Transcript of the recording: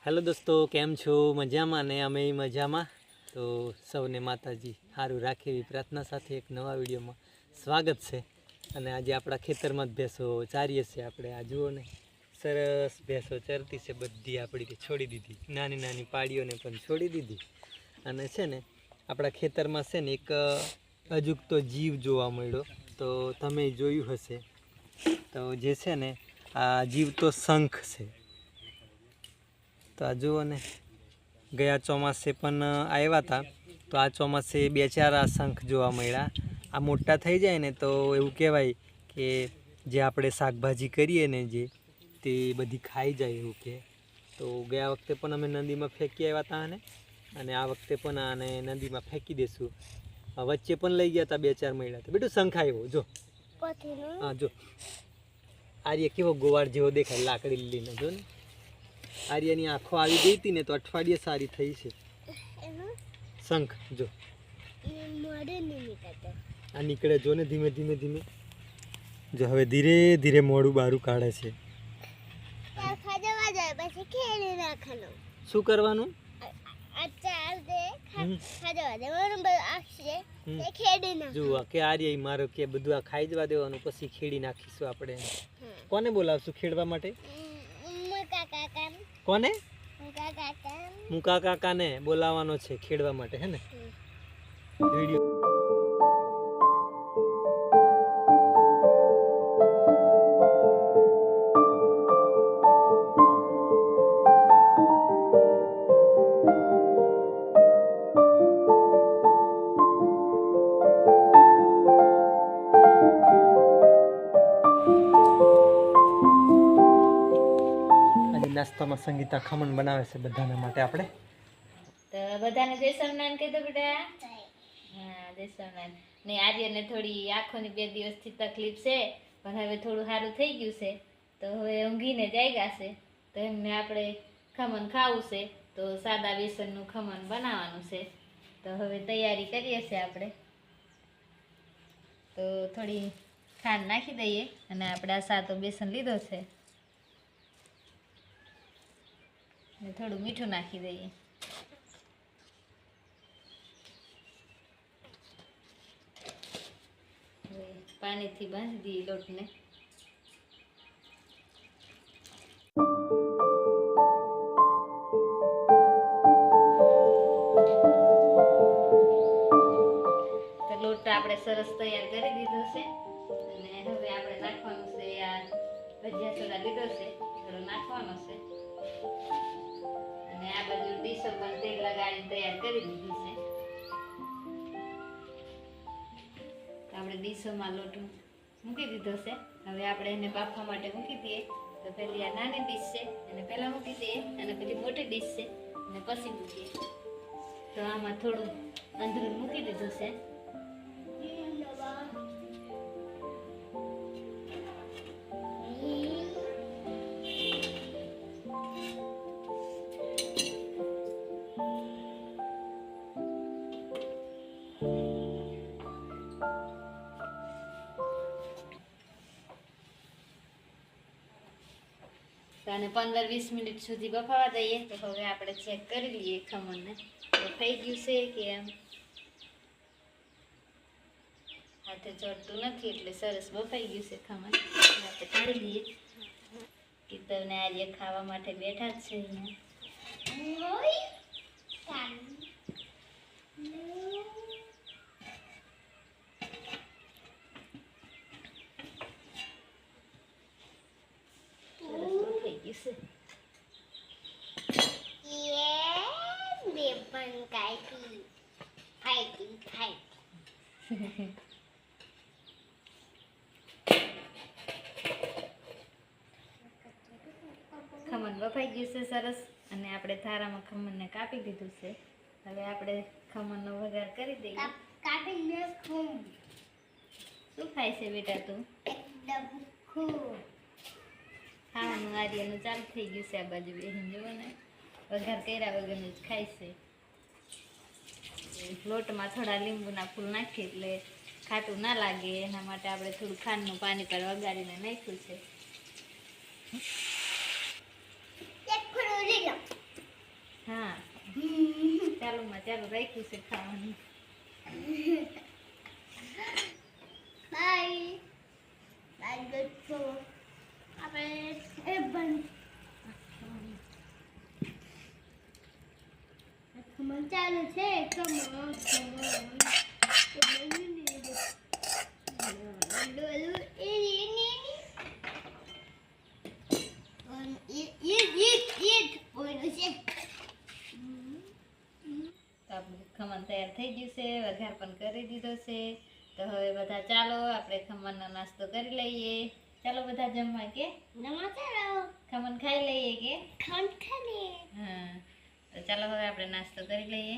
Hello दोस्तों केम छो मजामा ने अमे मजामा। तो सौने माताजी हारू राखे एवी प्रार्थना साथे एक नवा विडियो में स्वागत है। अने आज आपड़ा खेतर में भैंसो चारीए छे। आपणे आ जुओ ने सरस भैंसो चरती से बधी आपणी के छोड़ी दीधी, नानी नानी पाड़ीओ ने पण छोड़ी दीधी। अने छे ने आपड़ा खेतर में छे ने एक अजूगतो जीव जोवा मळ्यो। तो तमे जोयुं हशे। तो जे छे ने आ जीव तो शंख छे। तो आ जुओ ने गया चौमासे पण आव्या था। तो आ चौमासे बे चार आ शंख जोवा मळ्या। आ मोटा थई जाय ने तो एवुं कहेवाय के जे आपणे शाकभाजी करीए ने जे ते बधी खाई जाय एवुं के। तो गया वखते पण अमे नदीमां फेंकी आव्या था अने आ वखते पण आने नदीमां फेंकी देशुं। वच्चे पण लई गया था, बे चार मळ्या था। बेटू शंख आव्यो जो। हाँ जो आर्य केवो गोवाड़ जेवो देखाय लाकड़ी लईने जो ने। आर्यनी आँखों आवी गई थी ने तो अठवाडिये सारी थई छे। शंख जो आ निकळे जो ने धीमे धीमे धीमे जो हवे धीरे धीरे मोडું बारू काढे छे। શું કરવાનું? જો કે આર્ય મારો કે બધું આ ખાઈ જવા દેવાનું પછી ખેડી નાખીશું આપણે। કોને બોલાવશું ખેડવા માટે? કોને? મુકા કાકાને બોલાવવાનો છે ખેડવા માટે, હે ને? વિડિયો नास्ता में संगीता खमण बनावे से बधाने माटे आपणे। तो बधाने जय सोमनाथ कही दो बेटा। हाँ जय सोमनाथ। ने आर्य ने थोड़ी आँखों बे दिवस थी तकलीफ से पण हवे थोड़ू सारू थई गयुं छे। तो हवे ऊंघीने जाग्या छे। तो एमने आपणे खमण खावुं छे। तो सादा बेसननुं खमण बनाववानुं छे। तो हवे तैयारी करीए छे आपणे। तो थोड़ी खांड नाखी दईए अने आपणे आ सादो बेसन लीधो छे। थोड़ू मीठू नाखी दईए। पानी थी बांधी दी लोट ने। तो लोट आपणे सरस तैयार करी दीधो छे अने हवे आपणे नाखवानुं छे आ भजिया सोडा लीधो छे थोड़ो नाखवानो छे अने आ बाजू ડીશો पर तेल लगाड़ी तैयार करी दीधुं छे। આપણે ડીશોમાં લોટ મૂકી દીધો છે। હવે આપણે એને બાફવા માટે મૂકી દઈએ। તો પેલી આ નાની ડીશ છે એને પહેલા મૂકી દઈએ અને પેલી મોટી ડીશ છે અને પછી મૂકીએ। તો આમાં થોડું અંદરું મૂકી દીધું છે। અને 15-20 મિનિટ સુધી બફાવા દઈએ। તો હવે આપણે ચેક કરી લઈએ ખમણને તો થઈ ગયું છે કે એમ। હાથે ચડતું નથી એટલે સરસ બફાઈ ગયું છે ખમણ। આપણે કાઢી લઈએ। કીતવને આજે ખાવા માટે બેઠા જ છે અહીંયા। खमण बफाई गयुं छे सरस अने आपणे थारामां खमणने कापी दीधुं छे। हवे आपणे खमणनो वघार करी दઈએ। कापी नाखो। शुं खाय छे बेटा तू? एकदम खूब खाવાનું આર્યનું ચાલુ થઈ ગયું છે। આ બાજુ બેહીને જોવો ને વઘાર કર્યા વગરનું જ ખાય છે। લોટમાં થોડા લીંબુના ફૂલ નાખીએ એટલે ખાટું ના લાગે એના માટે આપણે થોડું ખાંડનું પાણી પર વઘારીને નાખ્યું છે। હા ચાલુ રાખ્યું છે ખાવાનું. બાય બાય દોસ્તો આપણે એ બન ખમણ ચાલુ છે ખમણ આપણું ખમણ તૈયાર થઈ ગયું છે, વઘાર પણ કરી દીધો છે. તો હવે બધા ચાલો આપણે ખમણનો નાસ્તો કરી લઈએ. ચાલો બધા જમવા કે ખમણ ખાઈ લઈએ કે હા તો ચાલો હવે આપણે નાસ્તો કરી લઈએ.